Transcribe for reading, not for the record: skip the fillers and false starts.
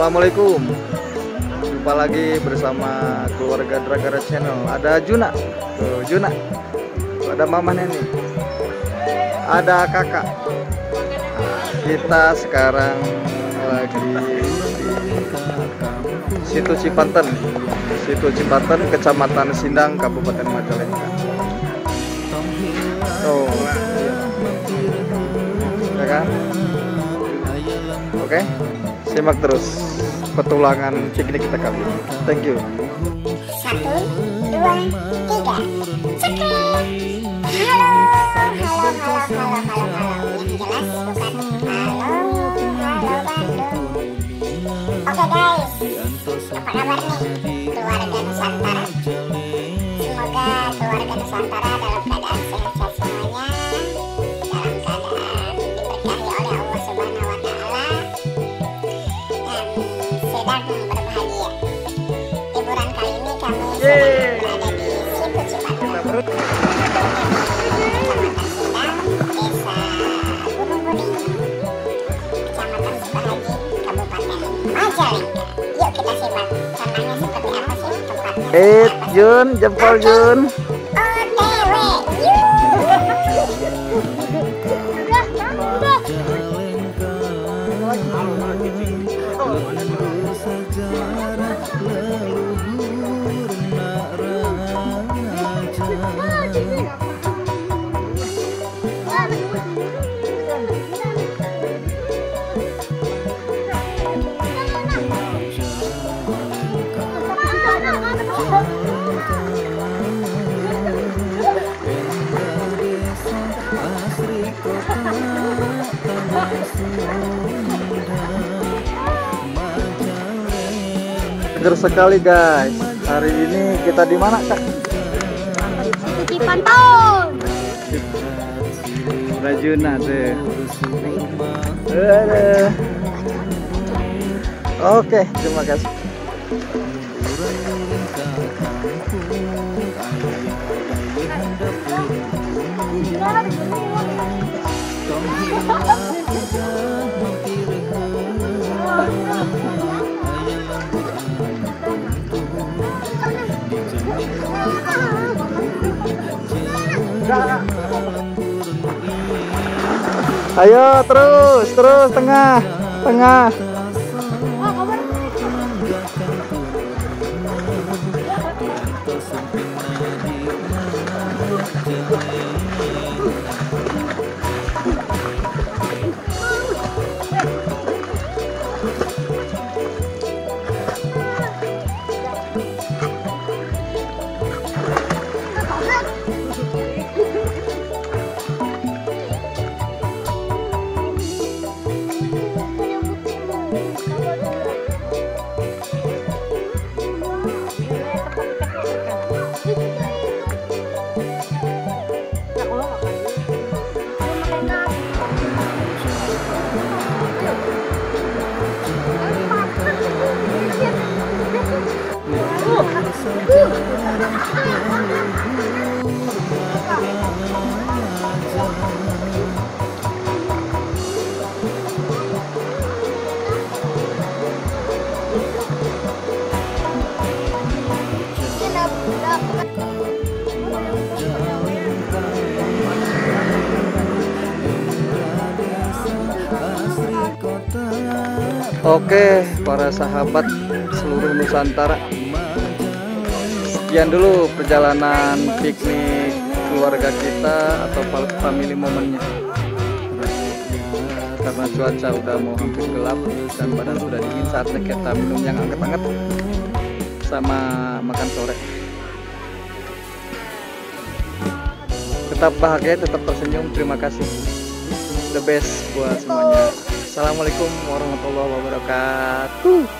Assalamualaikum. Jumpa lagi bersama keluarga Dragara Channel. Ada Juna, tuh Juna. Tuh, ada Mama Neni, ada kakak. Kita sekarang lagi di Situ Cipanten, Kecamatan Sindang, Kabupaten Majalengka. Tuh, ya kan? Oke, simak terus petualangan piknik kita kali ini. Thank you. 1, 2, 3. Cekrek. Halo. Yang jelas bukan halo Bandung. Oke guys, apa kabar nih keluarga Nusantara? Semoga keluarga Nusantara dalam keadaan sehat-sehat semuanya, dalam keadaan diberkahi oleh Allah Subhanahu wa Ta'ala, dan sedang berbahagia. Liburan kali ini kami sedang berada di Situ Cipanten, Kecamatan Sindang, Desa Gunung Kuning, Kecamatan Sukahaji, Kabupaten Majalengka. Yuk kita simak tanahnya seperti apa sih, tempatnya Jun, jempol Jun. OTW. Seger sekali guys. Hari ini kita di mana, Kak? Situ Cipanten. Rajuna tuh. Aduh. Oke, terima kasih. Ayo terus tengah. Oke, para sahabat seluruh Nusantara, sekian dulu perjalanan piknik keluarga kita atau family momennya. Karena cuaca udah mau hampir gelap dan badan sudah dingin, saatnya kita minum yang hangat-hangat sama makan sore. Tetap bahagia, tetap tersenyum. Terima kasih, the best buat semuanya. Assalamualaikum warahmatullahi wabarakatuh.